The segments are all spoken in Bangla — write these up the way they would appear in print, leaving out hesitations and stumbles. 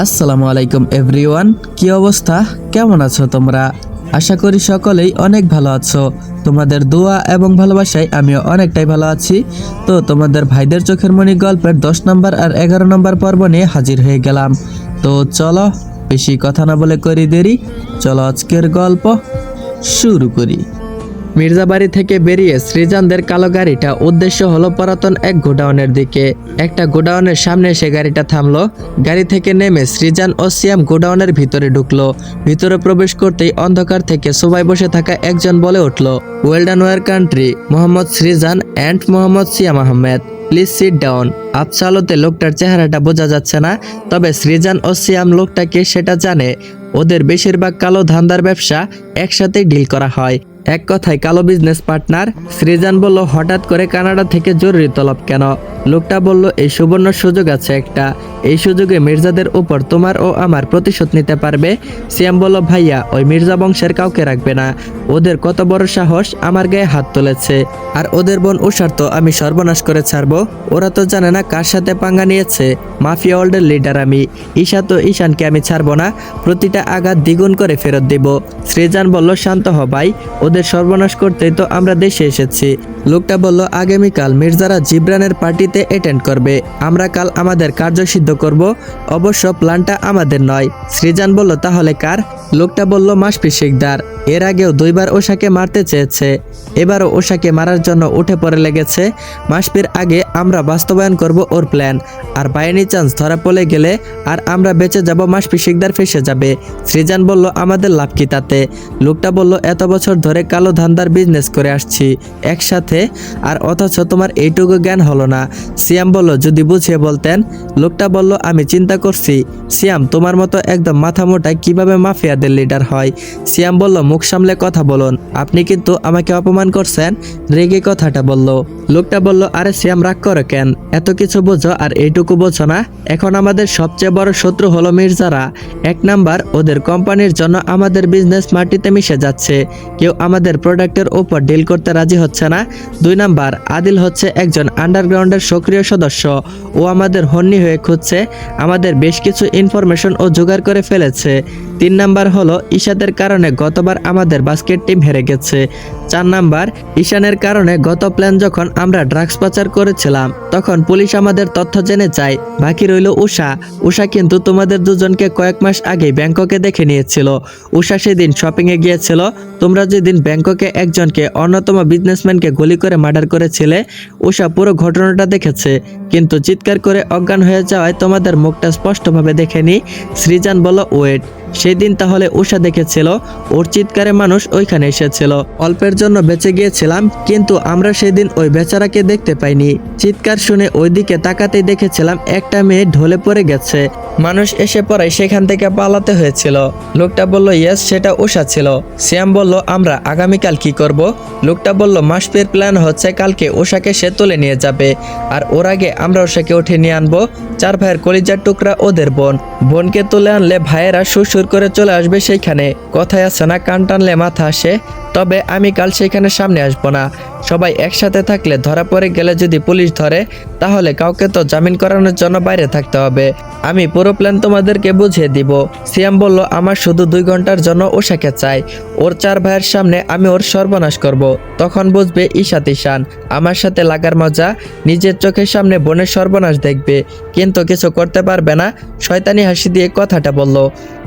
আসসালামু আলাইকুম এভরিওয়ান, কি অবস্থা, কেমন আছো তোমরা? আশা করি সকলেই অনেক ভালো আছো। তোমাদের দোয়া এবং ভালোবাসায় আমিও অনেকটাই ভালো আছি। তো তোমাদের ভাইদের চোখের মণি গল্পের 10 নম্বর আর 11 নম্বর পর্ব নিয়ে হাজির হয়ে গেলাম। তো চলো বেশি কথা না বলে করি দেরি, চলো আজকের গল্প শুরু করি। মির্জাবাড়ি থেকে বেরিয়ে সৃজনদের কালো গাড়িটা উদ্দেশ্য হলো পুরাতন এক গোডাউনের দিকে। একটা গোডাউনের সামনে এসে গাড়িটা থামলো। গাড়ি থেকে নেমে সৃজন ও সিয়াম গোডাউনের ভিতরে ঢুকলো। ভিতরে প্রবেশ করতেই অন্ধকার থেকে সোফায় বসে থাকা একজন বলে উঠলো, well done our country, Mohammad Srijan and Mohammad Siam Ahmed, please sit down. আবছা আলোতে লোকটার চেহারাটা বোঝা যাচ্ছে না, তবে সৃজন ও সিয়াম লোকটাকে সেটা জানে। ওদের বেশিরভাগ কালো ধান্দার ব্যবসা একসাথেই ডিল করা হয়। এক কথায় কালো বিজনেস পার্টনার। সৃজন বলল, হঠাৎ করে কানাডা থেকে জরুরি তলব কেন? লোকটা বলল, এই সুবর্ণ সুযোগ আছে একটা। এই সুযোগে মির্জাদের উপর তোমার ও আমার প্রতিশোধ নিতে পারবে। সিয়াম বলল, ভাইয়া ওই মির্জা বংশের কাউকে রাখবে না। ওদের কত বড় সাহস আমার গায়ে হাত তুলেছে। আর ওদের বোন উষার তো আমি সর্বনাশ করে ছাড়বো। ওরা তো জানে না কার সাথে পাঙ্গা নিয়েছে। মাফিয়া ওয়ার্ল্ডের লিডার আমি। ঈশা তো ঈশানকে আমি ছাড়বো না, প্রতিটা আঘাত দ্বিগুণ করে ফেরত দিব। সৃজন বলল, শান্ত হ ভাই, ওদের সর্বনাশ করতেই তো আমরা দেশে এসেছি। লোকটা বলল, আগামীকাল মির্জারা জিব্রানের পার্টিতে অ্যাটেন্ড করবে। আমরা কাল আমাদের কার্য সিদ্ধ করব। অবশ্য প্ল্যানটা আমাদের নয়। সৃজন বলল, তাহলে কার? লোকটা বলল, মাসপি শিকদার। এর আগেও 2বার ওষাকে মারতে চেয়েছে, এবারও ওষাকে মারার জন্য উঠে পড়ে লেগেছে। মাসপির আগে আমরা বাস্তবায়ন করব ওর প্ল্যান। আর বাই এনি চান্স ধরা পড়ে গেলে আর আমরা বেঁচে যাব, মাসপি শিকদার ফেসে যাবে। সৃজন বলল, আমাদের লাভ কি তাতে? লোকটা বলল, এত বছর ধরে কালো ধান্দার বিজনেস করে আসছি একসাথে, আর অথচ তোমার এইটুকু জ্ঞান হলো না। সিয়াম বলল, যদি বুঝিয়ে বলতেন। লোকটা বলল, আমি চিন্তা করছি সিয়াম তোমার মতো একদম মাথা মোটা কিভাবে মাফিয়াদের লিডার হয়। সিয়াম বলল, মুখ সামলে কথা বলুন, আপনি কিন্তু আমাকে অপমান করছেন। রেগে কথাটা বলল। লোকটা বলল, আরে সিয়াম রাগ করো কেন? এত কিছু বোঝো আর এইটুকু বোঝো না? এখন আমাদের সবচেয়ে বড় শত্রু হলো মির্জারা। 1 নাম্বার, ওদের কোম্পানির জন্য আমাদের বিজনেস মাটিতে মিশে যাচ্ছে। কেউ আমাদের প্রোডাক্টের উপর ডিল করতে রাজি হচ্ছে না। 2 নাম্বার, আদিল হচ্ছে একজন আন্ডারগ্রাউন্ডের সক্রিয় সদস্য। ও আমাদের হন্যি হয়ে খুঁজছে, আমাদের বেশ কিছু ইনফরমেশন ও জোগাড় করে ফেলেছে। 3 নাম্বার হলো ঈশাদের কারণে গতবার আমাদের বাস্কেট টিম হেরে গেছে। 4 নাম্বার, ঈশানের কারণে গত প্ল্যান যখন আমরা ড্রাগস পাচার করেছিলাম তখন পুলিশ আমাদের তথ্য জেনে যায়। বাকি রইল উষা। উষা কিন্তু তোমাদের দুজনকে কয়েক মাস আগে ব্যাংককে দেখে নিয়েছিল। উষা সেদিন শপিংয়ে গিয়েছিল। তোমরা যেদিন ব্যাংককে একজনকে অন্যতম বিজনেসম্যানকে গুলি করে মার্ডার করেছিলে, উষা পুরো ঘটনাটা দেখেছে, কিন্তু চিৎকার করে অজ্ঞান হয়ে যাওয়ায় তোমাদের মুখটা স্পষ্টভাবে দেখেনি। সৃজন বলল, ওয়েট, সেদিন তাহলে উষা দেখেছিল? ওর চিৎকারে মানুষ ওইখানে এসেছিল। অল্পের জন্য বেঁচে গিয়েছিলাম, কিন্তু আমরা সেদিন ওই বেচারাকে দেখতে পাইনি। চিৎকার শুনে ওইদিকে তাকাতেই দেখেছিলাম একটা মেয়ে ঢলে পড়ে গেছে। মানুষ এসে পড়ায় সেখান থেকে পালাতে হয়েছিল। লোকটা বলল, ইয়েস, সেটা উষা ছিল। সিয়াম বলল, আমরা আগামীকাল কি করব? লোকটা বলল, মাসপির প্ল্যান হচ্ছে কালকে উষাকে সে তুলে নিয়ে যাবে, আর ওর আগে আমরা উষাকে উঠে নিয়ে আনবো। 4 ভাইয়ের কলিজার টুকরা ওদের বোন। বোনকে তুলে আনলে ভাইয়েরা সুর করে চলে আসবে সেইখানে। কথায় আছে না, কান টানলে মাথা আসে। তবে আমি কাল সেখানে সামনে আসবো না। সবাই একসাথে থাকলে ধরা পড়ে গেলে যদি পুলিশ ধরে, তাহলে কাউকে তো জামিন করানোর জন্য বাইরে থাকতে হবে। আমি পুরো প্ল্যান তোমাদেরকে বুঝিয়ে দিব। সিয়াম বলল, আমার শুধু 2 ঘন্টার জন্য ওষাকে চাই। ওর 4 ভাইয়ের সামনে আমি ওর সর্বনাশ করব। তখন বুঝবে ঈশা তিশান আমার সাথে লাগার মজা। নিজের চোখের সামনে বোনের সর্বনাশ দেখবে, কিন্তু কিছু করতে পারবে না। শয়তানি হাসি দিয়ে কথাটা বলল।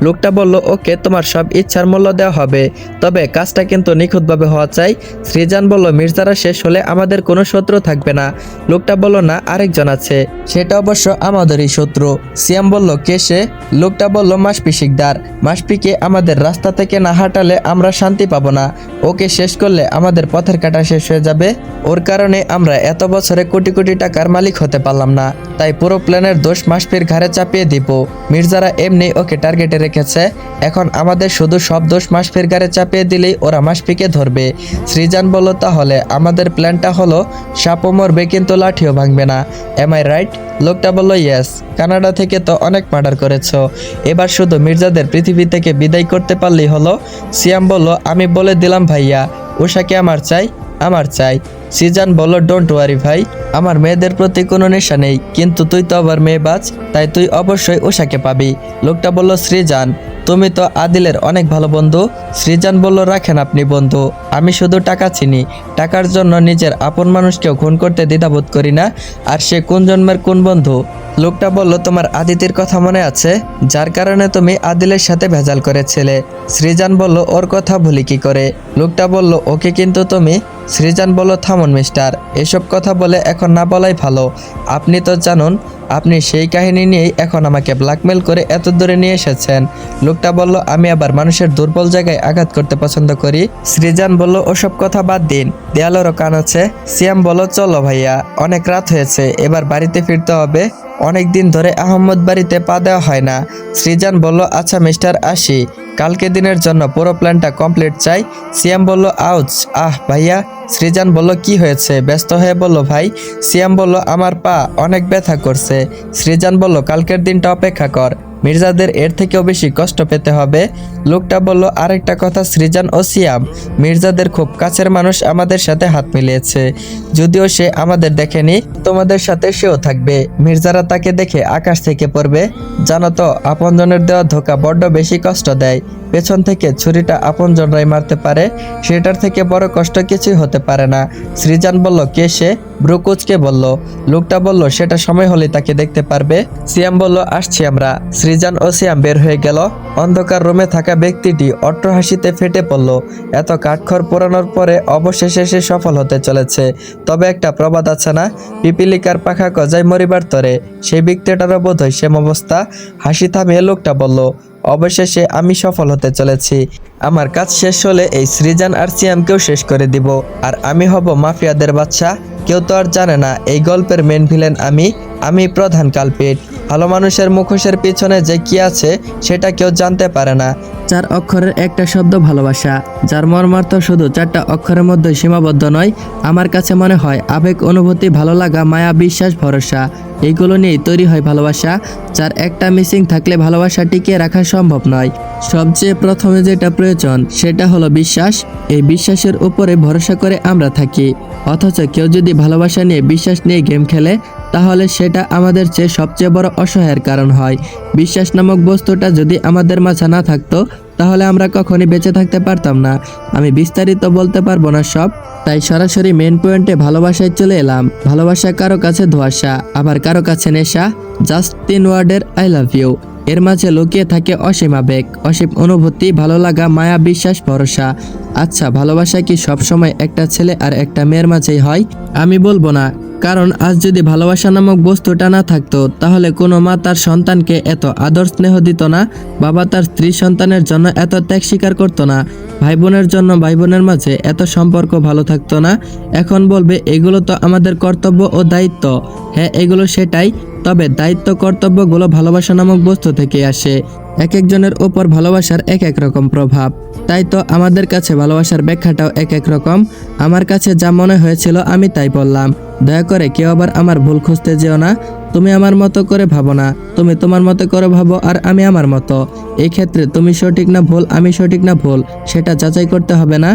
লোকটা বলল, ওকে, তোমার সব ইচ্ছার মূল্য দেওয়া হবে, তবে কাজটা কিন্তু নিখুঁতভাবে হওয়া চাই। সৃজন বলল, মির্জারা শেষ হলে আমাদের কোনো শত্রু থাকবে না। লোকটা বলল, না, আরেকজন আছে, সেটা অবশ্য আমাদেরই শত্রু। সিয়াম বলল, কে সে? লোকটা বলল, মাসপি শিকদার। মাসপিকে আমাদের রাস্তা থেকে না হাঁটালে আমরা শান্তি পাবো না। ওকে শেষ করলে আমাদের পথের কাটা শেষ হয়ে যাবে। ওর কারণে আমরা এত বছরে কোটি কোটি টাকার মালিক হতে পারলাম না। তাই পুরো প্ল্যানের দোষ মাসপির ঘাড়ে চাপিয়ে দিব। মির্জারা এমনি ওকে টার্গেটে রেখেছে। এখন আমাদের শুধু সব দোষ মাসপির ঘাড়ে চাপিয়ে দিলেই ওরা মাসপিকে ধরবে। সৃজন বলল, তাহলে আমাদের প্ল্যানটা হলো সাপও মরবে কিন্তু লাঠিও ভাঙবে না। Am I right? লোকটা বলল, ইয়েস। কানাডা থেকে তো অনেক মার্ডার করেছো, এবার শুধু মির্জাদের পৃথিবী থেকে বিদায় করতে পারলেই হলো। সিয়াম বলল, আমি বলে দিলাম ভাইয়া, উষাকে আমার চাই, আমার চাই। সৃজন বলল, ডোন্ট ওয়ারি ভাই, আমার মেয়েদের প্রতি কোনো নেশা নেই, কিন্তু তুই তো আবার মেয়েবাজ, তাই তুই অবশ্যই উষাকে পাবি। লোকটা বলল, সৃজন তুমি তো আদিলের অনেক ভালো বন্ধু। সৃজন বলল, রাখেন আপনি বন্ধু, আমি শুধু টাকা চিনি, টাকার জন্য নিজের আপন মানুষকেও খুন করতে দ্বিধাবোধ করি না, আর সে কোন জন্মের কোন বন্ধু। লোকটা বলল, তোমার আদিতির কথা মনে আছে, যার কারণে তুমি আদিলের সাথে ভেজাল করেছিলে? সৃজন বলল, ওর কথা ভুলি কি করে। লোকটা বলল, ওকে কিন্তু তুমি। সৃজন বলল, থামুন মিস্টার, এসব কথা বলে এখন না বলাই ভালো। আপনি তো জানুন, আপনি সেই কাহিনী নিয়েই এখন আমাকে ব্ল্যাকমেল করে এত দূরে নিয়ে এসেছেন। লোকটা বলল, আমি আবার মানুষের দুর্বল জায়গায় আঘাত করতে পছন্দ করি। সৃজন বলল, ওসব কথা বাদ দিন, দেয়ালেরও কান আছে। সিয়াম বলল, চলো ভাইয়া, অনেক রাত হয়েছে, এবার বাড়িতে ফিরতে হবে, অনেক দিন ধরে আহম্মদ বাড়িতে পা দেওয়া হয় না। সৃজন বলল, আচ্ছা মিস্টার, আসি, কালকে দিনের জন্য পুরো প্ল্যানটা কমপ্লিট চাই। সিয়াম বলল, আউচ, আহ ভাইয়া। সৃজন বলল, কি হয়েছে? ব্যস্ত হয়ে বলল, ভাই। সিয়াম বলল, আমার পা অনেক ব্যথা করছে। সৃজন বলল, কালকের দিনটা অপেক্ষা কর, মির্জাদের এর থেকেও বেশি কষ্ট পেতে হবে। লোকটা বলল, আরেকটা কথা সৃজন ও সিয়াম, মির্জাদের খুব কাছের মানুষ আমাদের সাথে হাত মিলিয়েছে, যদিও সে আমাদের দেখেনি, তোমাদের সাথে সেও থাকবে। মির্জারা তাকে দেখে আকাশ থেকে পড়বে। জানো তো, আপনজনের দেওয়া ধোকা বড্ড বেশি কষ্ট দেয়। পেছন থেকে ছুরিটা আপনজনরাই মারতে পারে, সেটার থেকে বড় কষ্ট কিছুই হতে পারে না। সৃজন বলল, কে সে? ব্রুকুচকে বলল। লোকটা বলল, সেটা সময় হলে তাকে দেখতে পারবে। সিয়াম বলল, আসছি আমরা। সৃজন ও সিয়াম বের হয়ে গেল। অন্ধকার রুমে থাকা ব্যক্তিটি অট্টহাসিতে ফেটে পড়ল। এত কাঠখড় পোড়ানোর পরে অবশেষে সে সফল হতে চলেছে। তবে একটা প্রবাদ আছে না, পিপিলিকার পাখা গজায় মরিবার তরে, সেই ব্যক্তিটারও বোধ হয় সেম অবস্থা। হাসি থামিয়ে লোকটা বলল, অবশেষে আমি সফল হতে চলেছি। আমার কাজ শেষ হলে এই সৃজন আর সিয়ামকেও শেষ করে দিব, আর আমি হব মাফিয়াদের বাদশা। কেউ তো আর জানে না এই গল্পের মেন ভিলেন আমি প্রধান কালপিট। ভালো মানুষের মুখোশের পিছনে যে কি আছে সেটা কেউ জানতে পারে না। 4 অক্ষরের একটা শব্দ ভালোবাসা, যার মর্মার্থ শুধু 4টা অক্ষরের মধ্যে সীমাবদ্ধ নয়। আমার কাছে মনে হয় আবেগ, অনুভূতি, ভালো লাগা, মায়া, বিশ্বাস, ভরসা, এইগুলো নিয়েই তৈরি হয় ভালোবাসা, যার একটা মিসিং থাকলে ভালোবাসা টিকিয়ে রাখা সম্ভব নয়। সবচেয়ে প্রথমে যেটা প্রয়োজন সেটা হলো বিশ্বাস। এই বিশ্বাসের উপরে ভরসা করে আমরা থাকি, অথচ কেউ যদি ভালোবাসা নিয়ে, বিশ্বাস নিয়ে গেম খেলে, তাহলে সেটা আমাদের চেয়ে সবচেয়ে বড় অসহায়ের কারণ হয়। বিশ্বাস নামক বস্তুটা যদি আমাদের মাঝে না থাকতো, তাহলে আমরা কখনই বেঁচে থাকতে পারতাম না। আমি বিস্তারিত বলতে পারবো না সব, তাই সরাসরি মেন পয়েন্টে ভালোবাসায় চলে এলাম। ভালোবাসা কারো কাছে ধোঁয়াশা, আবার কারো কাছে নেশা। জাস্ট 3 ওয়ার্ডের আই লাভ ইউ। এর মাঝে লুকিয়ে থাকে অসীম আবেগ, অসীম অনুভূতি, ভালো লাগা, মায়া, বিশ্বাস, ভরসা। আচ্ছা, ভালোবাসা কি সবসময় একটা ছেলে আর একটা মেয়ের মাঝেই হয়? আমি বলবো না, কারণ আজ যদি ভালোবাসা নামক বস্তুটা না থাকতো, তাহলে কোনো মা তার সন্তানকে এত আদর স্নেহ দিত না, বাবা তার স্ত্রী সন্তানের জন্য এত ত্যাগ স্বীকার করতো না, ভাই বোনের জন্য ভাই বোনের মাঝে এত সম্পর্ক ভালো থাকতো না। এখন বলবে এগুলো তো আমাদের কর্তব্য ও দায়িত্ব। হ্যাঁ, এগুলো সেটাই, তবে দায়িত্ব কর্তব্যগুলো ভালোবাসা নামক বস্তু থেকে আসে। এক একজনের ওপর ভালোবাসার এক এক রকম প্রভাব, তাই তো আমাদের কাছে ভালোবাসার ব্যাখ্যাটাও এক এক রকম। আমার কাছে যা মনে হয়েছিল আমি তাই বললাম। দয়া করে কেউ আবার আমার ভুল খুঁজতে যেও না। তুমি আমার মতো করে ভাবো না, তুমি তোমার মতো করে ভাবো, আর আমি আমার মতো। এই ক্ষেত্রে তুমি সঠিক না ভুল, আমি সঠিক না ভুল, সেটা যাচাই করতে হবে না।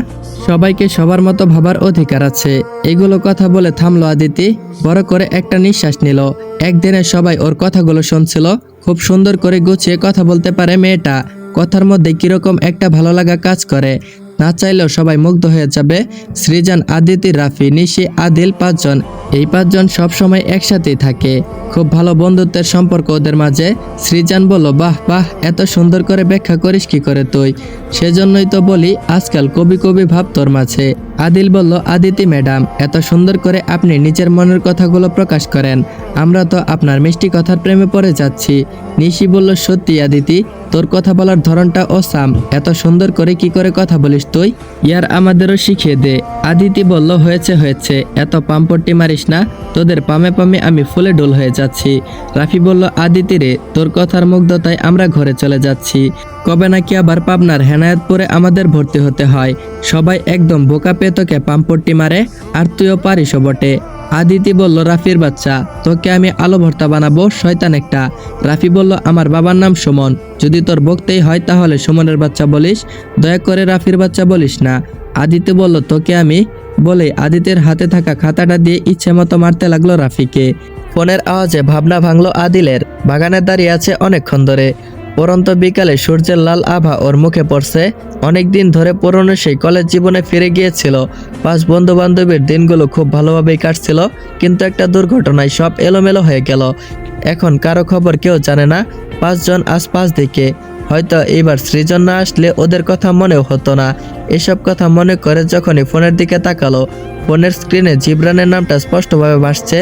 সবাইকে সবার মতো ভাবার অধিকার আছে। এগুলো কথা বলে থামলো আদিতি, বড় করে একটা নিঃশ্বাস নিল। একদিনে সবাই ওর কথাগুলো শুনছিল। খুব সুন্দর করে গুছিয়ে কথা বলতে পারে মেয়েটা। কথার মধ্যে কিরকম একটা ভালো লাগা কাজ করে, না চাইলেও সবাই মুগ্ধ হয়ে যাবে। সৃজন, আদিতি, রাফি, নিশি, আদিল, 5 জন। এই 5 জন সবসময় একসাথেই থাকে, খুব ভালো বন্ধুত্বের সম্পর্ক ওদের মাঝে। সৃজন বলল, বাহ বাহ, এত সুন্দর করে ব্যাখ্যা করিস কি করে তুই? সেজন্যই তো বলি আজকাল কবি কবি ভাব তোর মাঝে। আদিল বলল, আদিতি ম্যাডাম, এত সুন্দর করে আপনি নিজের মনের কথাগুলো প্রকাশ করেন, আমরা তো আপনার মিষ্টি কথার প্রেমে পড়ে যাচ্ছি। নিশি বলল, সত্যি আদিতি, তোর কথা বলার ধরনটা অসাম, এত সুন্দর করে কি করে কথা বলিস তুই? ইয়ার আমাদেরও শিখিয়ে দে। আদিতি বলল, হয়েছে হয়েছে, এত পাম্পট্টি মারিস না, তোদের পামে পামে আমি ফুলে ডোল হয়ে যাচ্ছি। রাফি বলল, আদিতি রে, তোর কথার মুগ্ধতায় আমরা ঘরে চলে যাচ্ছি। কবে নাকি আবার পাবনার হেনায়েতপুরে আমাদের ভর্তি হতে হয়। সবাই একদম বোকা পেয়ে তোকে পাম্পট্টি মারে, আর তুইও পারিসও বটে। আদিতি বলল, রাফির বাচ্চা, তোকে আমি আলু ভর্তা বানাবো, শয়তান একটা। রাফি বলল, আমার বাবার নাম সুমন, যদি তোর বকতেই হয় তাহলে সুমনের বাচ্চা বলিস, দয়া করে রাফির বাচ্চা বলিস না। আদিতি বলল, তোকে আমি বলে আদিতের হাতে থাকা খাতাটা দিয়ে ইচ্ছে মতো মারতে লাগলো রাফিকে। ফোনের আওয়াজে ভাবনা ভাঙলো আদিলের। বাগানে দাঁড়িয়ে আছে অনেকক্ষণ ধরে। পরন্ত বিকালে সূর্যের লাল আভা ওর মুখে পড়ছে। অনেকদিন ধরে পুরনো সেই কলেজ জীবনে ফিরে গিয়েছিল। 5 বন্ধু বান্ধবীর দিনগুলো খুব ভালোভাবেই কাটছিল, কিন্তু একটা দুর্ঘটনায় সব এলোমেলো হয়ে গেল। এখন কারো খবর কেউ জানে না। 5 জন আজ 5 দিকে। হয়তো এইবার সৃজন না আসলে ওদের কথা মনেও হতো না। এসব কথা মনে করে যখনই ফোনের দিকে তাকালো, ফোনের স্ক্রিনে জিবরানের নামটা স্পষ্টভাবে ভাসছে।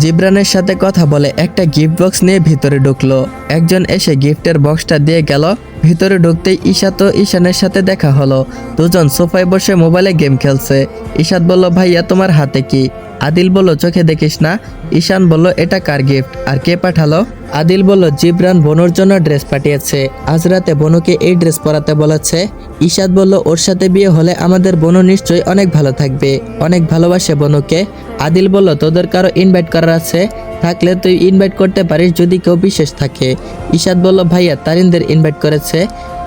জিবরানের সাথে কথা বলে একটা গিফট বক্স নিয়ে ভিতরে ঢুকলো। একজন এসে গিফটের বক্সটা দিয়ে গেল। ভিতরে ঢুকতেই ঈশাত ও ঈশানের সাথে দেখা হলো। দুজন সোফায় বসে মোবাইলে গেম খেলছে। ঈশাত বলল, ভাইয়া তোমার হাতে কি? আদিল বলল, চোখে দেখিস না। ঈশান বলল, এটা কার গিফট আর কে পাঠালো? আদিল বলল, জিবরান বনুর জন্য ড্রেস পাঠিয়েছে। আজ রাতে বনুকে এই ড্রেস পরাতে বলেছে। ঈশাত বলল, ওর সাথে বিয়ে হলে আমাদের বনু নিশ্চয়ই অনেক ভালো থাকবে, অনেক ভালোবাসে বনুকে। আদিল বলল, তোদের কারো ইনভাইট করার আছে? থাকলে তুই ইনভাইট করতে পারিস যদি কেউ বিশেষ থাকে। ঈশাত বলল, ভাইয়া তারিনদের ইনভাইট করেছে।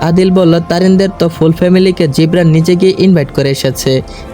আদিল বলল, তারিনদের তো ফুল ফ্যামিলিকে জিবরান নিজে গিয়ে ইনভাইট করে এসেছে।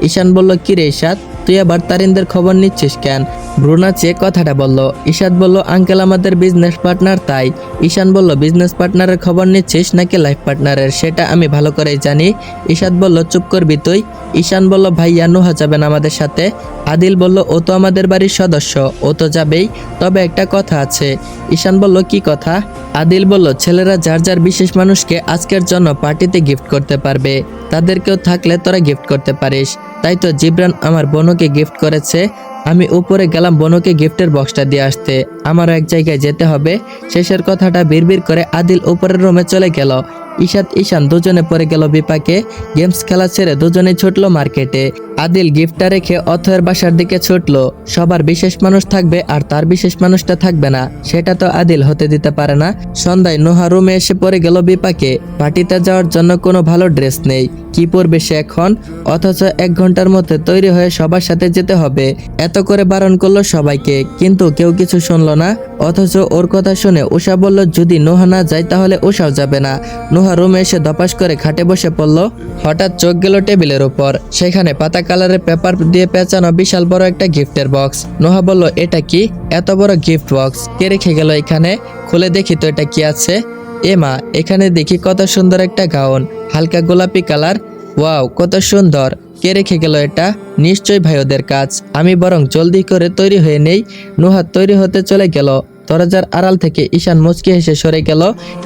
ঈশান বলল, কি রে ঈশাত, তুই আবার তারিনদের খবর নিচ্ছিস কেন? ব্রুনা চেয়ে কথাটা বলল। ঈশাত বলল, আঙ্কেল আমাদের বিজনেস পার্টনার তাই। ঈশান বলল, বিজনেস পার্টনারের খবর নিচ্ছিস নাকি লাইফ পার্টনারের, সেটা আমি ভালো করেই জানি। ঈশাত বলল, চুপ করবি তুই। ঈশান বলল, ভাইয়া নুহা যাবেন আমাদের সাথে। আদিল বলল, ও তো আমাদের বাড়ির সদস্য, ও তো যাবেই, তবে একটা কথা আছে। ঈশান বলল, কি কথা? আদিল বলল, ছেলেরা যার যার বিশেষ মানুষকে আজকের জন্য পার্টিতে গিফট করতে পারবে। তাদেরকেও থাকলে তোরা গিফট করতে পারিস। তাই তো জিবরান আমার বোনকে গিফট করেছে। আমি উপরে গেলাম বনুকে গিফটের বক্সটা দিয়ে আসতে। আমারও এক জায়গায় যেতে হবে। শেষের কথাটা বিড়বিড় করে আদিল উপরের রুমে চলে গেল। ঈশাত ঈশান দুজনে পড়ে গেল বিপাকে। গেমস খেলা ছেড়ে দুজনেই ছুটলো মার্কেটে। আদিল গিফটটা রেখে অথয়ের বাসার দিকে ছুটলো। সবার বিশেষ মানুষ থাকবে আর তার বিশেষ মানুষটা থাকবে না, সেটা তো আদিল হতে দিতে পারে না। সন্ধ্যায় নোহা রুমে এসে পড়ে গেল বিপাকে। পার্টিতে যাওয়ার জন্য কোনো ভালো ড্রেস নেই। কি পরবে সে এখন? অথচ 1 ঘন্টার মধ্যে তৈরি হয়ে সবার সাথে যেতে হবে। এত করে বারণ করলো সবাইকে, কিন্তু কেউ কিছু শুনলো না। অথচ ওর কথা শুনে উষা বলল, যদি নোহা না যায় তাহলে উষাও যাবে না। নোহা রুমে এসে ধপাস করে খাটে বসে পড়ল। হঠাৎ চোখ গেল টেবিলের উপর। সেখানে পাতা কালারের পেপার দিয়ে পেঁচানো বিশাল বড় একটা গিফটের বক্স। নোহা বলল, এটা কি? এত বড় গিফট বক্স কে রেখে গেল এখানে? খুলে দেখি তো এটা কি আছে। এ মা, এখানে দেখি কত সুন্দর একটা গাউন, হালকা গোলাপি কালার। ওয়াও, কত সুন্দর। কে রেখে গেল এটা? নিশ্চয়ই ভাই ওদের কাজ। আমি বরং জলদি করে তৈরি হয়ে নেই। নোহা তৈরি হতে চলে গেল। দরজার আড়াল থেকে ঈশান মুচকি হেসে সরে গেল।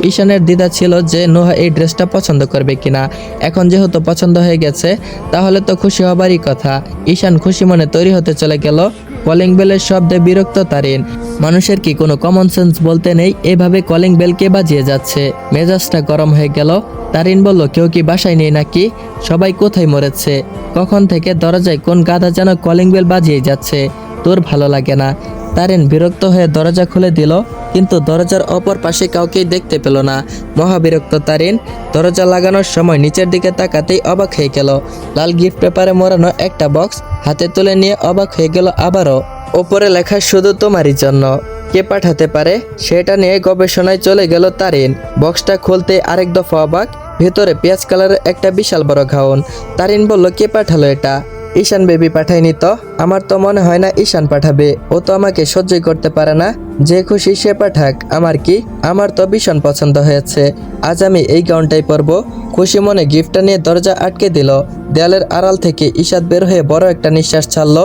ঈশানের দ্বিধা ছিল যে নোহা এই ড্রেসটা পছন্দ করবে কিনা। এখন যেহেতু পছন্দ হয়ে গেছে, তাহলে তো খুশি হবারই কথা। ঈশান খুশি মনে তৈরি হতে চলে গেল। কলিং বেলের শব্দে বিরক্ত তারিন। মানুষের কি কোনো কমন সেন্স বলতে নেই? এভাবে কলিং বেল কে বাজিয়ে যাচ্ছে? মেজাজটা গরম হয়ে গেল। তারিন বলল, কেউ কি বাসায় নেই নাকি? সবাই কোথায় মরেছে? কখন থেকে দরজায় কোন গাধা যেন কলিং বেল বাজিয়ে যাচ্ছে। তোর ভালো লাগে না? তারিন বিরক্ত হয়ে দরজা খুলে দিল, কিন্তু দরজার অপর পাশে কাউকেই দেখতে পেল না। মহাবিরক্ত তারিন দরজা লাগানোর সময় নিচের দিকে তাকাতেই অবাক হয়ে গেল। লাল গিফট পেপারে মোড়ানো একটা বক্স হাতে তুলে নিয়ে অবাক হয়ে গেল আবারও। ওপরে লেখা, শুধু তোমারই জন্য। কে পাঠাতে পারে সেটা নিয়ে গবেষণায় চলে গেল তারিন। বক্সটা খুলতে আরেক দফা অবাক। ভেতরে পেঁয়াজ কালারের একটা বিশাল বড় গাউন। তারিন বলল, কে পাঠালো এটা? ঈশান বেবি পাঠায়নি তো। আমার তো মনে হয় না ঈশান পাঠাবে। ও তো আমাকে সহ্যই করতে পারে না। যে খুশি সে পাঠাক, আমার কি? আমার তো ভীষণ পছন্দ হয়েছে। আজ আমি এই গাউনটাই পরবো। খুশি মনে গিফটটা নিয়ে দরজা আটকে দিল। দেয়ালের আড়াল থেকে ঈশাত বের হয়ে বড় একটা নিঃশ্বাস ছাড়লো।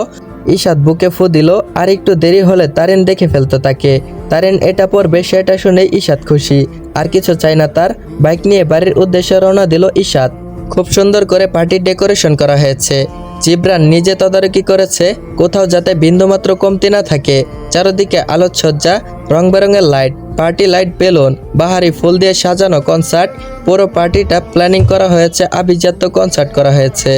ঈশাত বুকে ফু দিল। আর একটু দেরি হলে তারিন দেখে ফেলতো তাকে। তারিন এটা পরবে সেটা শুনে ঈশাত খুশি। আর কিছু চাই না তার। বাইক নিয়ে বাড়ির উদ্দেশ্যে রওনা দিল ঈশাত। খুব সুন্দর করে পার্টির ডেকোরেশন করা হয়েছে। জিবরান নিজে তদারকি করেছে, কোথাও যাতে বিন্দুমাত্র কমতি না থাকে। চারদিকে আলোকসজ্জা, রং বেরঙের লাইট, পার্টি লাইট, বেলুন, বাহারি ফুল দিয়ে সাজানো কনসার্ট। পুরো পার্টিটা প্ল্যানিং করা হয়েছে, আভিজাত্য কনসার্ট করা হয়েছে।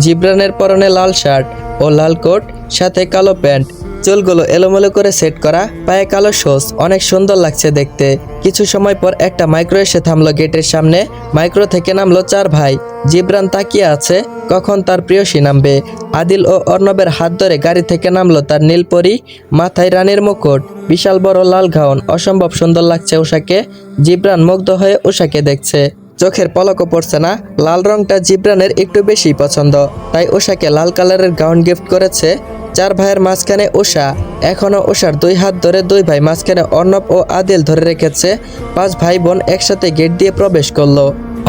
জিবরানের পরনে লাল শার্ট ও লাল কোট, সাথে কালো প্যান্ট। চুলগুলো এলোমেলো করে সেট করা, পায়ে কালো শোজ, অনেক সুন্দর লাগছে দেখতে। কিছু সময় পর একটা মাইক্রো এসে থামলো গেটের সামনে। মাইক্রো থেকে নামলো 4 ভাই। জিবরান তাকিয়ে আছে কখন তার প্রিয়সী নামবে। আদিল ও অর্ণবের হাত ধরে গাড়ি থেকে নামলো তার নীলপরি, মাথায় রানীর মুকুট, বিশাল বড় লাল গাউন। অসম্ভব সুন্দর লাগছে উষাকে। জিবরান মুগ্ধ হয়ে উষাকে দেখছে। চোখের পলকও পড়ছে না। লাল রংটা জিবরানের একটু বেশি পছন্দ, তাই ওষাকে লাল কালারের গাউন গিফট করেছে। 4 ভাইয়ের মাঝখানে ওষা, এখনও ওষার 2 হাত ধরে 2 ভাই মাঝখানে অর্ণব ও আদিল ধরে রেখেছে। 5 ভাই বোন একসাথে গেট দিয়ে প্রবেশ করলো।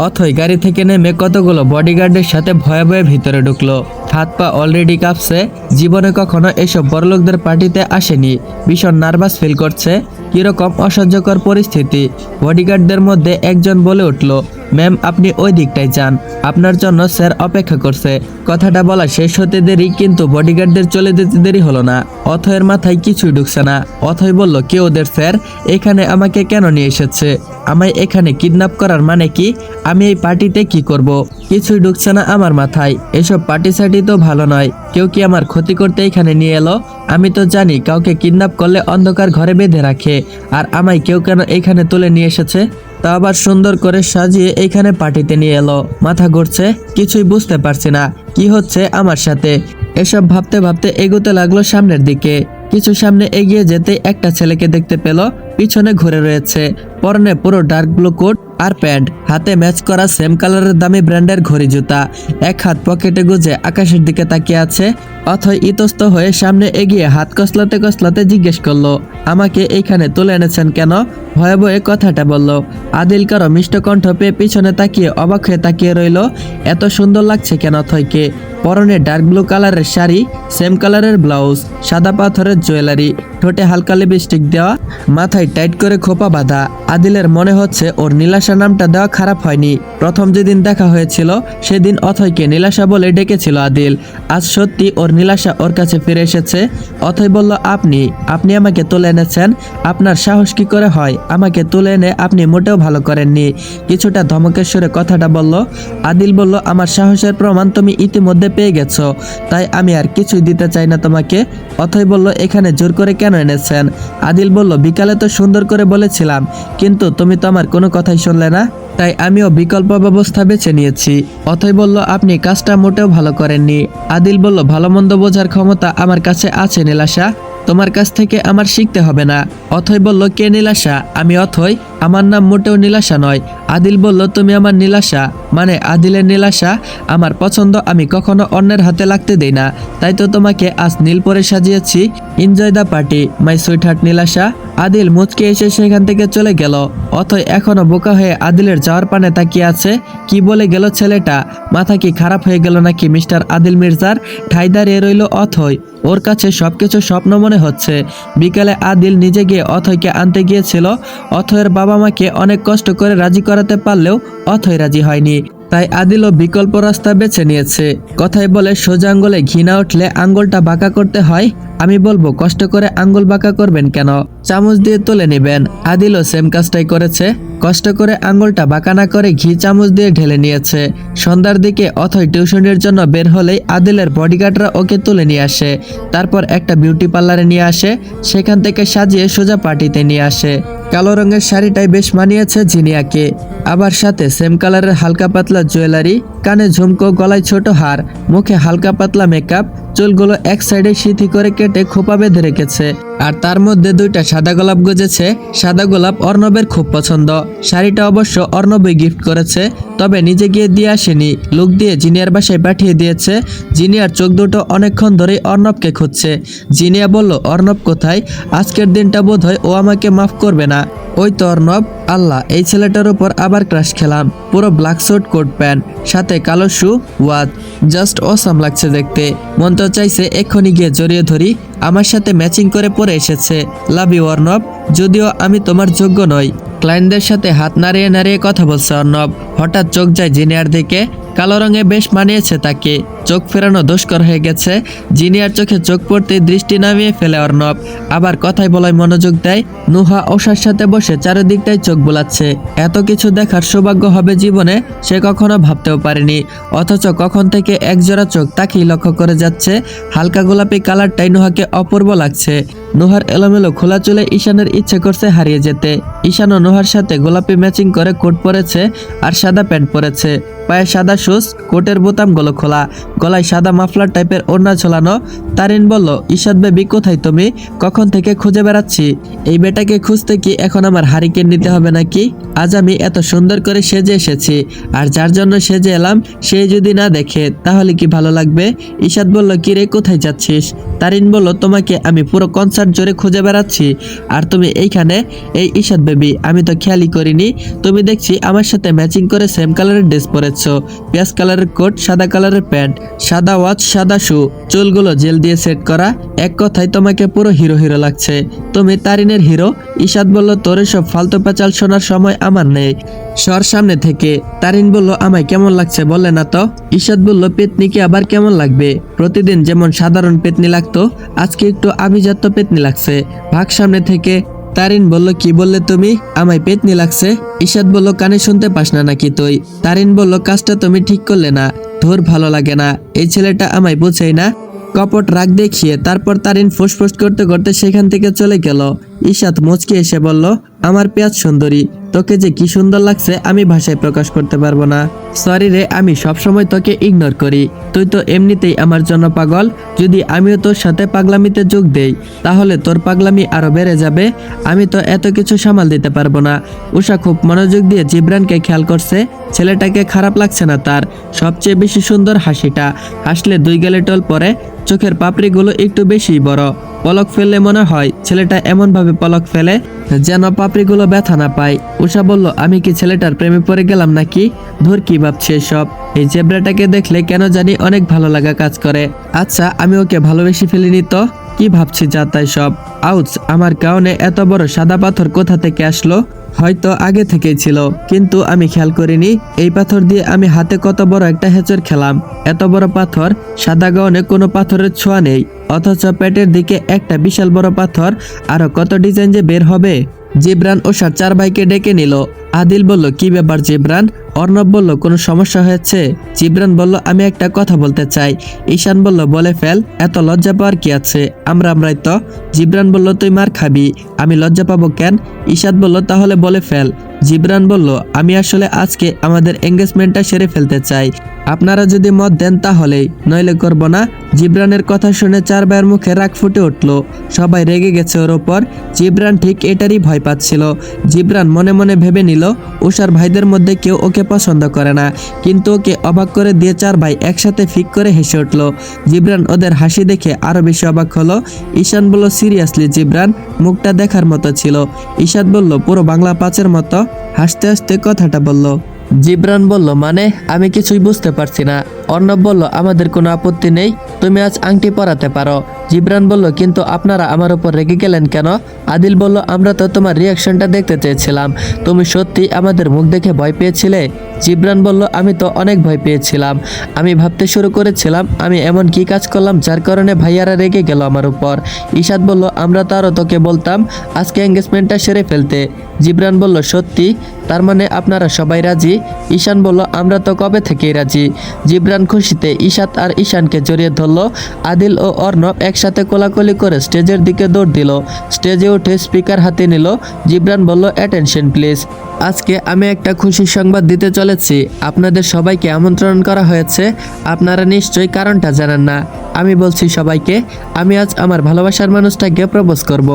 অথই গাড়ি থেকে নেমে কতগুলো বডিগার্ডের সাথে ভয়ে ভয়ে ভিতরে ঢুকলো। হাত পা অলরেডি কাঁপছে, জীবনে কখনো এসব বড়লোকদের পার্টিতে আসেনি। ভীষণ নার্ভাস ফিল করছে, কিরকম অসহ্যকর পরিস্থিতি। বডিগার্ডদের মধ্যে একজন বলে উঠল, ম্যাম আপনি ওই দিকটায় যান, আপনার জন্য স্যার অপেক্ষা করছে। কথাটা বলা শেষ হতে দেরি, কিন্তু বডিগার্ডদের চলে যেতে দেরি হলো না। অথয়ের মাথায় কিছুই ঢুকছে না। অথয় বলল, কে ওদের স্যার? এখানে আমাকে কেন নিয়ে এসেছে? আমায় এখানে কিডন্যাপ করার মানে কি? আমি এই পার্টিতে কি করব? কিছুই ঢুকছে না আমার মাথায়। এসব পার্টি সার্টি তো ভালো নয়, কেউ কি আমার ক্ষতি করতে এখানে নিয়ে এলো? আমি তো জানি কাউকে কিডন্যাপ করলে অন্ধকার ঘরে বেঁধে রাখে, আর আমায় কেউ কেন এখানে তুলে নিয়ে এসেছে, তা আবার সুন্দর করে সাজিয়ে এইখানে পার্টিতে নিয়ে এলো। মাথা ঘুরছে, কিছুই বুঝতে পারছি না কি হচ্ছে আমার সাথে। এসব ভাবতে ভাবতে এগোতে লাগলো সামনের দিকে। কিছু সামনে এগিয়ে যেতে একটা ছেলেকে দেখতে পেল, পিছনে ঘুরে রয়েছে। পরনে পুরো ডার্ক ব্লু কোট আর প্যান্ট, হাতে ম্যাচ করা সেম কালারের দামি ব্র্যান্ডের ঘড়ি জুতা। এক হাত পকেটে গুজে আকাশের দিকে তাকিয়ে আছে। অথই ইতস্ত হয়ে সামনে এগিয়ে হাত কসলাতে কসলাতে জিজ্ঞেস করলো, আমাকে এইখানে তুলে এনেছেন কেন? ভয়ে ভয়ে কথাটা বলল। আদিল কারো মিষ্ট কণ্ঠ পেয়ে পিছনে তাকিয়ে অবাক হয়ে তাকিয়ে রইল। এত সুন্দর লাগছে কেন অথয়কে? পরনে ডার্ক ব্লু কালারের শাড়ি, সেম কালারের ব্লাউজ, সাদা পাথরের জুয়েলারি, ঠোঁটে হালকা লিপস্টিক দেওয়া, মাথায় টাইট করে খোপা বাঁধা। আদিলের মনে হচ্ছে ওর নীলাশা নামটা দেওয়া খারাপ হয়নি। প্রথম যেদিন দেখা হয়েছিল সেদিন অথয়কে নীলাশা বলে ডেকেছিল আদিল। আজ সত্যি ওর নীলাশা ওর কাছে ফিরে এসেছে। অথয় বলল, আপনি আমাকে তুলে এনেছেন? আপনার সাহস কি করে হয়? আমাকে তুলে এনে আপনি মোটেও ভালো করেননি। কিছুটা ধমকের সুরে কথাটা বলল। আদিল বলল, আমার সাহসের প্রমাণ তুমি ইতিমধ্যে পেয়ে গেছো, তাই আমি আর কিছুই দিতে চাই না তোমাকে। অথয় বলল, এখানে জোর করে কেন এনেছেন? আদিল বলল, বিকালে তো সুন্দর করে বলেছিলাম, কিন্তু তুমি তো আমার কোনো কথাই শুনলে না, তাই আমিও বিকল্প ব্যবস্থা বেছে নিয়েছি। অথয় বলল, আপনি কাজটা মোটেও ভালো করেননি। আদিল বলল, ভালো মন্দ বোঝার ক্ষমতা আমার কাছে আছে নীলাশা, তোমার কাছ থেকে আমার শিখতে হবে না। অথয় বলল, কে নীলাশা? আমি অথয়, আমার নাম মোটেও নীলাশা নয়। আদিল বলল, তুমি আমার নীলাশা? মানে আদিলের নীলাশা? আমার পছন্দ আমি কখনো অন্যের হাতে লাগতে দেই না, তাই তো তোমাকে আজ নীল পরে সাজিয়েছি। Enjoy the party my sweetheart Nilasha. Adil মুচকে এসে সেখান থেকে চলে গেল। অথয় এখনো বোকা হয়ে আদিলের যাওয়ার পানে তাকিয়ে আছে। কি বলে গেল ছেলেটা? মাথা কি খারাপ হয়ে গেল নাকি মিস্টার আদিল মির্জার? ঠাই দাঁড়িয়ে রইল অথয়। ওর কাছে সবকিছু স্বপ্ন মনে হচ্ছে। বিকালে আদিল নিজে গিয়ে অথয়কে আনতে গিয়েছিল। অথয়ের বাবা মাকে অনেক কষ্ট করে রাজি করাতে পারলেও অথয় রাজি হয়নি, তাই আদিলও বিকল্প রাস্তা বেছে নিয়েছে। কথায় বলে, সোজা আঙ্গুলে ঘি না উঠলে আঙ্গুলটা বাঁকা করতে হয়। আমি বলবো, কষ্ট করে আঙ্গুল বাঁকা করবেন কেন? চামচ দিয়ে তুলে নেবেন। আদিলও সেম কাজটাই করেছে। কষ্ট করে আঙ্গুলটা বাঁকা না করে ঘি চামচ দিয়ে ঢেলে নিয়েছে। সন্ধ্যার দিকে অথয় টিউশনের জন্য বের হলেই আদিলের বডিগার্ডরা ওকে তুলে নিয়ে আসে। তারপর একটা বিউটি পার্লারে নিয়ে আসে, সেখান থেকে সাজিয়ে সোজা পার্টিতে নিয়ে আসে। কালো রঙের শাড়িটাই বেশ মানিয়েছে জিনিয়াকে, আবার সাথে সেম কালারের হালকা পাতলা জুয়েলারি, কানে ঝুমকো, গলায় ছোট হার, মুখে হালকা পাতলা মেকআপ, চুলগুলো এক সাইডে সিথি করে কেটে খোপা বেঁধে রেখেছে। আর তার মধ্যে 2টা সাদা গোলাপ গুজেছে। সাদা গোলাপ অর্ণবের খুব পছন্দ। শাড়িটা অবশ্য অর্ণবই গিফট করেছে, তবে নিজে গিয়ে দিয়ে আসেনি, লোক দিয়ে জিনিয়ার বাসায় পাঠিয়ে দিয়েছে। জিনিয়ার চোখ দুটো অনেকক্ষণ ধরেই অর্ণবকে খুঁজছে। জিনিয়া বলল, অর্ণব কোথায়? আজকের দিনটা বোধহয় ও আমাকে মাফ করবে না। ওই তো অর্ণব। আল্লাহ, এই ছেলেটার উপর আবার ক্রাশ খেলাম। পুরো ব্ল্যাক স্যুট, কোট প্যান্ট, সাথে কালো শু, ওয়াচ, জাস্ট অসাম লাগছে দেখতে। মন তো চাইছে এক্ষুনি গিয়ে জড়িয়ে ধরি। আমার সাথে ম্যাচিং করে পরে এসেছে। লাভ ইউ অর্ণব, যদিও আমি তোমার যোগ্য নই। ক্লায়েন্টদের সাথে হাত নাড়িয়ে নাড়িয়ে কথা বলছে অর্ণব। হঠাৎ চোখ যায় জিনিয়ার দিকে। কালো রঙে বেশ মানিয়েছে তাকে। চোখ ফেরানো দুষ্কর হয়ে গেছে। জিনিয়ার চোখে চোখ পড়তে দৃষ্টি নামিয়ে ফেলে অর্ণব। আবার কথায় বলায় মনোযোগ দেয়। নুহা ওষার সাথে বসে চারিদিকটাই চোখ বোলাচ্ছে। এত কিছু দেখার সৌভাগ্য হবে জীবনে সে কখনো ভাবতেও পারেনি। অথচ কখন থেকে একজোড়া চোখ তাকেই লক্ষ্য করে যাচ্ছে। হালকা গোলাপি কালারটাই নুহাকে অপূর্ব লাগছে। নুহার এলোমেলো খোলা চুলে ঈশানের ইচ্ছে করছে হারিয়ে যেতে। ঈশানও নুহার সাথে গোলাপি ম্যাচিং করে কোট পরেছে আর সাদা প্যান্ট পরেছে। পায়ে সাদা শুজ, কোটের বোতামগুলো খোলা, গলায় সাদা মাফলার টাইপের ওড়না ঝোলানো। তারিন বলল, ঈশাদ বেবি কোথায় তুমি? কখন থেকে খুঁজে বেড়াচ্ছি। এই বেটাকে খুঁজতে কি এখন আমার হারিকেন নিতে হবে নাকি? আজ আমি এত সুন্দর করে সেজে এসেছি, আর যার জন্য সেজে এলাম সে যদি না দেখে তাহলে কি ভালো লাগবে? ঈশাদ বলল, কিরে কোথায় যাচ্ছিস? তারিন বলল, তোমাকে আমি পুরো কনসার্ট জুড়ে খুঁজে বেড়াচ্ছি, আর তুমি এইখানে? এই ঈশাদ বেবি, আমি তো খেয়ালই করিনি। তুমি দেখছি আমার সাথে ম্যাচিং করে সেম কালারের ড্রেস পরেছো, পেঁয়াজ কালারের কোট, সাদা কালারের প্যান্ট, সাদা ওয়াচ, সাদা শু, চুলগুলো জেল দিয়ে সেট করা। এক কথায় তোমাকে পুরো হিরো হিরো লাগছে। তুমি তারিনের হিরো? ঈশাদ বলল, তোর সব ফালতু পেঁচাল শোনার সময় আমার নেই, সর সামনে থেকে। তারিন বলল, আমায় কেমন লাগছে বললে না তো? ঈশাদ বলল, পেতনিকে আবার কেমন লাগবে? প্রতিদিন যেমন সাধারণ পেতনি লাগতো, আজকে একটু আভিজাত্য পেতনি লাগছে, ভাগ সামনে থেকে। তারিন বলল, কি বললে তুমি? আমায় পেতনি লাগছে? ঈশাদ বলল, কানে শুনতে পাস না নাকি তুই? তারিন বলল, কাজটা তুমি ঠিক করলে না, ধর ভালো লাগে না, এই ছেলেটা আমায় বোঝেই না। কপট রাগ দেখিয়ে তারপর তারিন ফুসফুস করতে করতে সেখান থেকে চলে গেল। ঈশাদ মুচকি এসে বলল, আমার পেঁয়াজ সুন্দরী, তোকে যে কি সুন্দর লাগছে আমি ভাষায় প্রকাশ করতে পারবো না। সরি রে, আমি সবসময় তোকে ইগনোর করি, তুই তো এমনিতেই আমার জন্য পাগল। যদি আমিও তোর সাথে পাগলামিতে যোগ দেই তাহলে তোর পাগলামি আরো বেড়ে যাবে। আমি তো এত কিছু সামাল দিতে পারবো না। উষা খুব মনোযোগ দিয়ে জিবরানকে খেয়াল করছে। ছেলেটাকে খারাপ লাগছে না তার, সবচেয়ে বেশি সুন্দর হাসিটা। হাসলে দুই গালে টল পরে, চোখের পাপড়িগুলো একটু বেশি বড়। পলক ফেললে মনে হয় ছেলেটা এমন ভাবে পলক ফেলে যেন পাপড়িগুলো ব্যথা না পায়। উষা বলল, আমি কি ছেলেটার প্রেমে পড়ে গেলাম নাকি? ধর কি ভাবছে সব? এই জেব্রাটাকে দেখলে কেন জানি অনেক ভালো লাগা কাজ করে। আচ্ছা, আমি ওকে ভালোবেসে ফেলিনি তো? কি ভাবছি যা তাই সব। আউচ, আমার গাউনে এত বড় সাদা পাথর কোথা থেকে আসলো? হয়তো আগে থেকেই ছিল, কিন্তু আমি খেয়াল করিনি। এই পাথর দিয়ে আমি হাতে কত বড় একটা হেঁচড় খেলাম। এত বড় পাথর, সাদা গাউনে কোনো পাথরের ছোঁয়া নেই, অথচ পেটের দিকে একটা বিশাল বড় পাথর। আরো কত ডিজাইন যে বের হবে। জিবরান ওষার 4 ভাইকে ডেকে নিল। আদিল বলল, কি ব্যাপার জিবরান? অর্ণব বলল, কোনো সমস্যা হয়েছে? জিবরান বলল, আমি একটা কথা বলতে চাই। ঈশান বলল, বলে ফেল, এত লজ্জা পাওয়ার কি আছে? আমরাই তো। জিবরান বলল, তুই মার খাবি, আমি লজ্জা পাবো কেন? ঈশাদ বলল, তাহলে বলে ফেল। জিবরান বলল, আমি আসলে আজকে আমাদের এঙ্গেজমেন্টটা সেরে ফেলতে চাই। আপনারা যদি মত দেন তাহলেই, নইলে করব না। জিবরানের কথা শুনে 4 ভাইয়ের মুখে রাগ ফুটে উঠল। সবাই রেগে গেছে ওর ওপর। জিবরান ঠিক এটারই ভয় পাচ্ছিল। জিবরান মনে মনে ভেবে নিল, উষার ভাইদের মধ্যে কেউ ওকে পছন্দ করে না, কিন্তু ওকে অবাক করে দিয়ে 4 ভাই একসাথে ফিক করে হেসে উঠল। জিবরান ওদের হাসি দেখে আরো বেশি অবাক হলো। ঈশান বলল, সিরিয়াসলি জিবরান, মুখটা দেখার মতো ছিল। ঈশাদ বলল, পুরো বাংলা 5-এর মতো। হাসতে হাসতে কথাটা বলল। জিবরান বলল, মানে? আমি কিছুই বুঝতে পারছি না। অর্ণব বলল, আমাদের কোনো আপত্তি নেই, তুমি আজ আংটি পরাতে পারো। জিবরান বলল, কিন্তু আপনারা আমার উপর রেগে গেলেন কেন? আদিল বলল, আমরা তো তোমার রিয়াকশনটা দেখতে চেয়েছিলাম, তুমি সত্যি আমাদের মুখ দেখে ভয় পেয়েছিলে? জিবরান বলল, আমি তো অনেক ভয় পেয়েছিলাম। আমি ভাবতে শুরু করেছিলাম আমি এমন কি কাজ করলাম যার কারণে ভাইয়ারা রেগে গেল আমার উপর। ঈশাদ বলল, আমরা তো আরও তোকে বলতাম আজকে এঙ্গেজমেন্টটা সেরে ফেলতে। জিবরান বলল, সত্যি? তার মানে আপনারা সবাই রাজি? ঈশান বলল, আমরা তো কবে থেকেই রাজি। জিবরান খুশিতে ঈশাদ আর ঈশানকে জড়িয়ে ধরল। আদিল ও অর্ণব একসাথে কোলাকুলি করে স্টেজের দিকে দৌড় দিল। স্টেজে উঠে স্পিকার হাতে নিল। জিবরান বলল, অ্যাটেনশন প্লিজ, আজকে আমি একটা খুশির সংবাদ দিতে চলেছি। আপনাদের সবাইকে আমন্ত্রণ করা হয়েছে। আপনারা নিশ্চয়ই কারণটা জানেন না। আমি বলছি সবাইকে, আমি আজ আমার ভালোবাসার মানুষটাকে প্রপোজ করব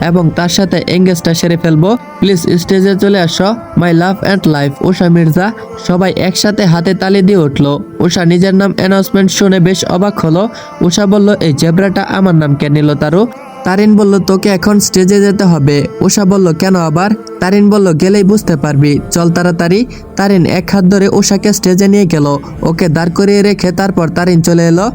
এবং তার সাথে এঙ্গেজটা সেরে ফেলবো। প্লিজ স্টেজে চলে আসো, মাই লাভ অ্যান্ড লাইফ উষা মির্জা। সবাই একসাথে হাতে তালি দিয়ে উঠল। উষা নিজের নাম অ্যানাউন্সমেন্ট শুনে বেশ অবাক হলো। উষা বলল, এই জেব্রাটা আমার নাম কে নিল তারু? তারিন বলল, তোকে এখন স্টেজে যেতে হবে। উষা বলল, কেন আবার? তারিন বলল, গেলেই বুঝতে পারবি, চল তাড়াতাড়ি। তারিন এক হাত ধরে উষাকে স্টেজে নিয়ে গেল। ওকে দাঁড় করিয়ে রেখে তারপর তারিন চলে এলো।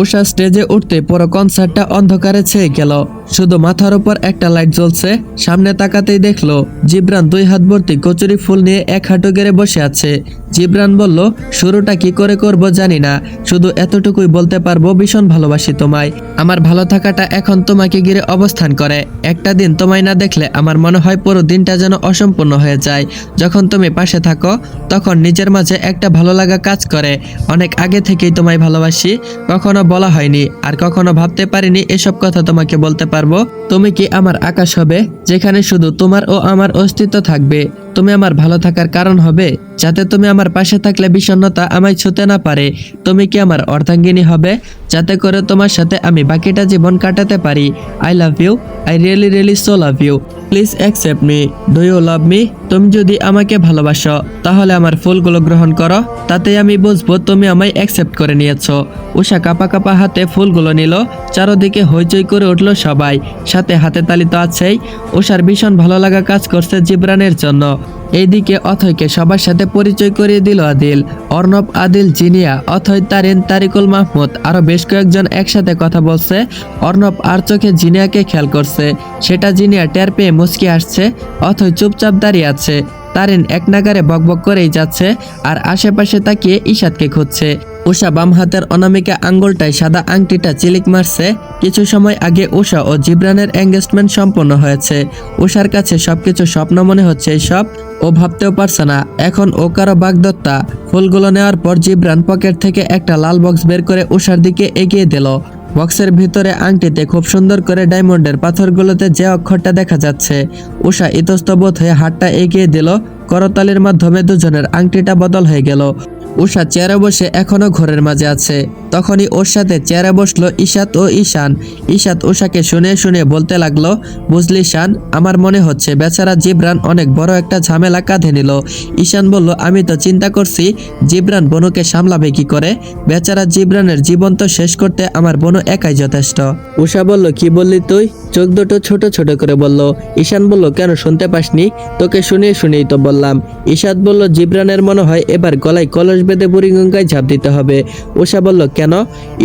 উষা স্টেজে উঠতে পুরো কনসার্টটা অন্ধকারে ছেয়ে গেল। শুধু মাথার উপর একটা লাইট জ্বলছে। সামনে তাকাতেই দেখলো জিবরান 2 হাত ভর্তি কচুরি ফুল নিয়ে এক হাঁটু গেড়ে বসে আছে। জিবরান বলল, শুরুটা কি করে করব জানি না, শুধু এতটুকুই বলতে পারবো, ভীষণ ভালোবাসি তোমায়। আমার ভালো থাকাটা এখন তোমাকে ঘিরে অবস্থান করে। একটা দিন তোমায় না দেখলে আমার মনে হয় পুরো দিনটা যেন অসম্পূর্ণ হয়ে যায়। যখন তুমি পাশে থাকো তখন নিজের মাঝে একটা ভালো লাগা কাজ করে। অনেক আগে থেকেই তোমায় ভালোবাসি, কখনো বলা হয়নি আর কখনো ভাবতে পারিনি এসব কথা তোমাকে বলতে পারবো। তুমি কি আমার আকাশ হবে, যেখানে শুধু তোমার ও আমার অস্তিত্ব থাকবে। তুমি আমার ভালো থাকার কারণ হবে, যাতে তুমি আমার পাশে থাকলে বিষণ্ণতা আমায় ছুঁতে না পারে। তুমি কি আমার অর্ধাঙ্গিনী হবে, যাতে করে তোমার সাথে আমি বাকিটা জীবন কাটাতে পারি। I love you, I really really so love you. Please accept me. Do you love me? তুমি যদি আমাকে ভালোবাসো তাহলে আমার ফুলগুলো গ্রহণ করো, তাতে আমি বুঝবো তুমি আমায় অ্যাকসেপ্ট করে নিয়েছো। উষা কাপা কাপা হাতে ফুলগুলো নিল। চারদিকে হইচই করে উঠলো সবাই, সাথে হাতে তালি তো আছেই। উষার ভীষণ ভালো লাগা কাজ করছে জিবরানের জন্য। এইদিকে অথয়কে সবার সাথে পরিচয় করিয়ে দিল আদিল। অর্ণব, আদিল, জিনিয়া, অথয়, তারিন, তারিকুল, মাহমুদ আরো বেশ কয়েকজন একসাথে কথা বলছে। অর্ণব আর চোখে জিনিয়াকে খেয়াল করছে, সেটা জিনিয়া টের পেয়ে মুচকি আসছে। অথয় চুপচাপ দাঁড়িয়ে আছে। তারিন এক নাগারে বকবক করেই যাচ্ছে আর আশেপাশে তাকিয়ে ইশাদকে খুঁজছে। উষা বাম হাতের অনামিকা আঙ্গুলটায় সাদা আংটিটা চিলিক মারছে। কিছু সময় আগে উষা ও জিবরানের এঙ্গেজমেন্ট সম্পন্ন হয়েছে। উষার কাছে সবকিছু স্বপ্ন মনে হচ্ছে। সব ও ভাবতেও পারছে না এখন ও কারো বাগদত্তা। ফুলগুলো নেওয়ার পর জিবরান পকেট থেকে একটা লাল বক্স বের করে উষার দিকে এগিয়ে দিল। বক্সের ভিতরে আংটিতে খুব সুন্দর করে ডায়মন্ডের পাথরগুলোতে যে অক্ষরটা দেখা যাচ্ছে। উষা ইতস্তত হয়ে হাতটা এগিয়ে দিল। করতালির মাধ্যমে দুজনের আংটিটা বদল হয়ে গেল। উষা চেয়ারে বসে এখনো ঘরের মাঝে আছে। তখনই ওর সাথে চেয়ারে বসলো ইশাত ও ঈশান। ইশাত উষাকে শুনে শুনে বলতে লাগলো, বুঝলি শান, আমার মনে হচ্ছে বেচারা জিবরান অনেক বড় একটা ঝামেলা কাঁধে নিল। ঈশান বলল, আমি তো চিন্তা করছি জিবরান বনুকে সামলাবে কি করে। বেচারা জিবরানের জীবন তো শেষ করতে আমার বনু একাই যথেষ্ট। উষা বলল, কি বললি তুই? চোখ দুটো ছোট ছোট করে বলল। ঈশান বলল, কেন শুনতে পাসনি? তোকে শুনে শুনেই তো বললাম। ইশাত বলল, জিবরানের মনে হয় এবার গলায় কলস বেঁধে বুড়িগঙ্গায় ঝাঁপ দিতে হবে। উষা বলল, কেন?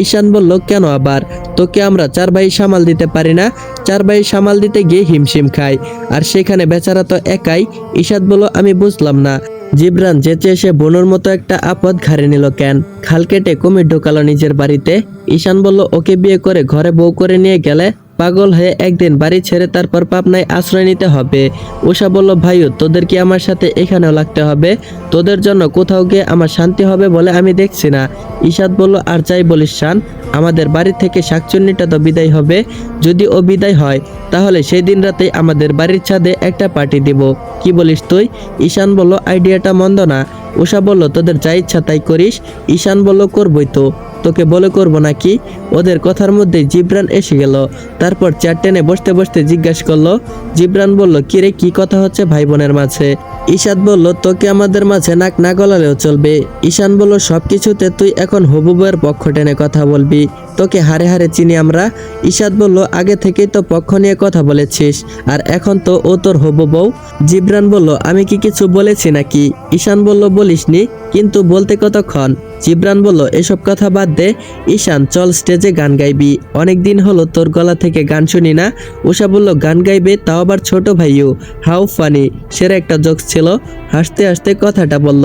ঈশান বলল, কেন আবার? তোকে আমরা 4 ভাই সামাল দিতে পারি না? 4 ভাই সামাল দিতে গিয়ে হিমশিম খাই, আর সেখানে বেচারা তো একাই। ইশাত বলল, আমি বুঝলাম না, জিবরান যেচে এসে বোনের মতো একটা আপদ ঘাড়ে নিল কেন? খাল কেটে কুমির ঢোকালো নিজের বাড়িতে। ঈশান বলল, ওকে বিয়ে করে ঘরে বউ করে নিয়ে গেলে পাগল হয়ে একদিন বাড়ি ছেড়ে তারপর পাবনায় আশ্রয় নিতে হবে। উষা বলল, ভাইও তোদের কি আমার সাথে এখানেও লাগতে হবে? তোদের জন্য কোথাও গিয়ে আমার শান্তি হবে বলে আমি দেখছি না। ইশাত বলল, আর যাই বলিস শান, আমাদের বাড়ি থেকে শাকচুন্নিটা তো বিদায় হবে। যদি ও বিদায় হয় তাহলে সেই দিন রাতেই আমাদের বাড়ির ছাদে একটা পার্টি দিব। কি বলিস তুই? ঈশান বলল, আইডিয়াটা মন্দ না। উষা বলল, তোদের যা ইচ্ছা তাই করিস। ঈশান বলল, করবই তো, তোকে বলে করবো নাকি? ওদের কথার মধ্যে জিবরান এসে গেল। তারপর চেয়ার টেনে বসতে বসতে জিজ্ঞাসা করলো। জিবরান বলল, কিরে, কি কথা হচ্ছে ভাই বোনের মাঝে? ইশাত বলল, তোকে আমাদের মাঝে নাক না গলালেও চলবে। ঈশান বলল, সবকিছুতে তুই এখন হবু বউয়ের পক্ষ টেনে কথা বলবি, তোকে হারে হারে চিনি আমরা। ইশাত বলল, আগে থেকেই তো পক্ষ নিয়ে কথা বলেছিস, আর এখন তো ও তোর হবু বউ। জিবরান বলল, আমি কি কিছু বলেছি নাকি? ঈশান বলল, বলিসনি, কিন্তু বলতে কতক্ষণ? জিবরান বলল, এসব কথা বাদ দে। ঈশান, চল স্টেজে গান গাইবি, অনেকদিন হলো তোর গলা থেকে গান শুনি না। উষা বলল, গান গাইবে, তাও আবার ছোট ভাইও? How funny. সেরা একটা জোকস ছিল। হাসতে হাসতে কথাটা বলল।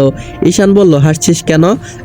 ঈশান বলল, হাসছিস কেন?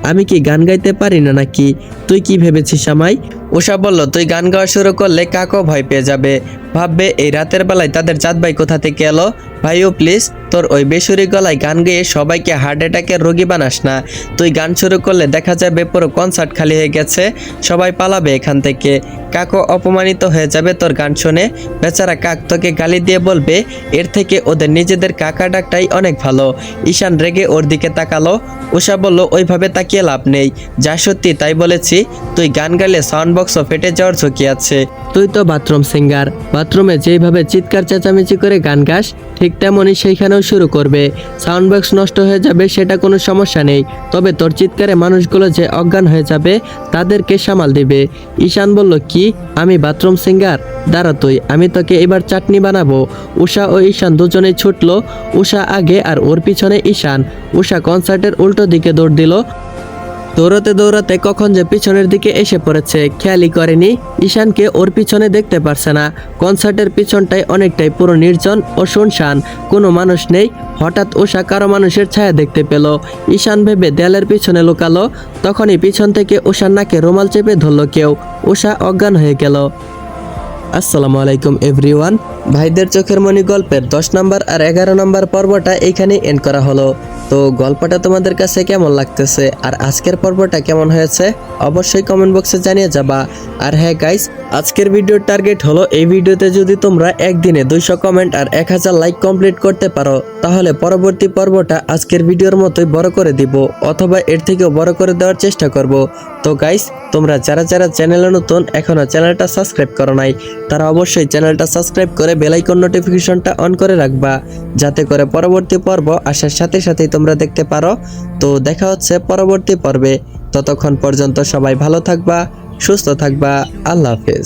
আমি কি গান গাইতে পারি না নাকি? তুই কি ভেবেছিস আমায়? উষা বলল, তুই গান গাওয়া শুরু করলে কাকও ভয় পেয়ে যাবে, ভাববে এই রাতের বেলায় তাদের জাত ভাই কোথা থেকে এলো। ভাইও প্লিজ, তোর ওই বেসুরি গলায় গান গেয়ে সবাইকে হার্ট অ্যাটাকের রোগী বানাস না। তুই গান শুরু করলে দেখা যাবে পুরো কনসার্ট খালি হয়ে গেছে, সবাই পালাবে এখান থেকে। কাকও অপমানিত হয়ে যাবে তোর গান শুনে। বেচারা কাক তোকে গালি দিয়ে বলবে, এর থেকে ওদের নিজেদের কাকা ডাকটাই অনেক ভালো। ঈশান রেগে ওর দিকে তাকালো। উষা বলল, ওইভাবে তাকিয়ে লাভ নেই, যা সত্যি তাই বলেছি। তুই গান গাইলে সাউন্ড বক্সও ফেটে যাওয়ার ঝুঁকি আছে। তুই তো বাথরুম সিঙ্গার, বাথরুমে যেইভাবে চিৎকার চেঁচামেচি করে গান গাস ঠিক তেমনই সেইখানেও শুরু করবে। সাউন্ড বক্স নষ্ট হয়ে যাবে, সেটা কোনো সমস্যা নেই, তবে তোর চিৎকারে মানুষগুলো যে অজ্ঞান হয়ে যাবে তাদেরকে সামাল দিবে। ঈশান বলল, কি, আমি বাথরুম সিঙ্গার? দাঁড়া তুই, আমি তোকে এবার চাটনি বানাবো। উষা ও ঈশান দুজনেই ছুটলো, উষা আগে আর ওর পিছনে ঈশান। উষা কনসার্টের উল্টো দিকে দৌড় দিল। দৌড়াতে দৌড়াতে কখন যে পিছনের দিকে এসে পড়েছে খেয়ালই করেনি। ঈশানকে ওর পিছনে দেখতে পারছে না। কনসার্টের পিছনটাই অনেকটাই পুরো নির্জন ও শুনশান, কোনো মানুষ নেই। হঠাৎ উষা কারো মানুষের ছায়া দেখতে পেল। ঈশান ভেবে দেয়ালের পিছনে লুকালো। তখনই পিছন থেকে উষার নাকে রুমাল চেপে ধরল কেউ। উষা অজ্ঞান হয়ে গেল। আসসালামু আলাইকুম এভরিওয়ান। ভাইদের চোখের মনি গল্পের 10 নম্বর আর 11 নম্বর পর্বটা এইখানে এন্ড করা হলো। তো গল্পটা তোমাদের কাছে কেমন লাগতেছে আর আজকের পর্বটা কেমন হয়েছে অবশ্যই কমেন্ট বক্সে জানিয়ে যাবা। আর হ্যাঁ গাইস, আজকের ভিডিওর টার্গেট হলো এই ভিডিওতে যদি তোমরা একদিনে 200 কমেন্ট আর 1000 লাইক কমপ্লিট করতে পারো তাহলে পরবর্তী পর্বটা আজকের ভিডিওর মতোই বড় করে দিব অথবা এর থেকেও বড় করে দেওয়ার চেষ্টা করব। তো গাইস, তোমরা যারা যারা চ্যানেলে নতুন এখনো চ্যানেলটা সাবস্ক্রাইব করো নাই তারা অবশ্যই চ্যানেলটা সাবস্ক্রাইব করে বেল আইকন নোটিফিকেশনটা অন করে রাখবা, যাতে করে পরবর্তী পর্ব আসার সাথে সাথেই তোমরা দেখতে পারো। তো দেখা হচ্ছে পরবর্তী পর্বে, ততক্ষণ পর্যন্ত সবাই ভালো থাকবা, সুস্থ থাকবা। আল্লাহ হাফেজ।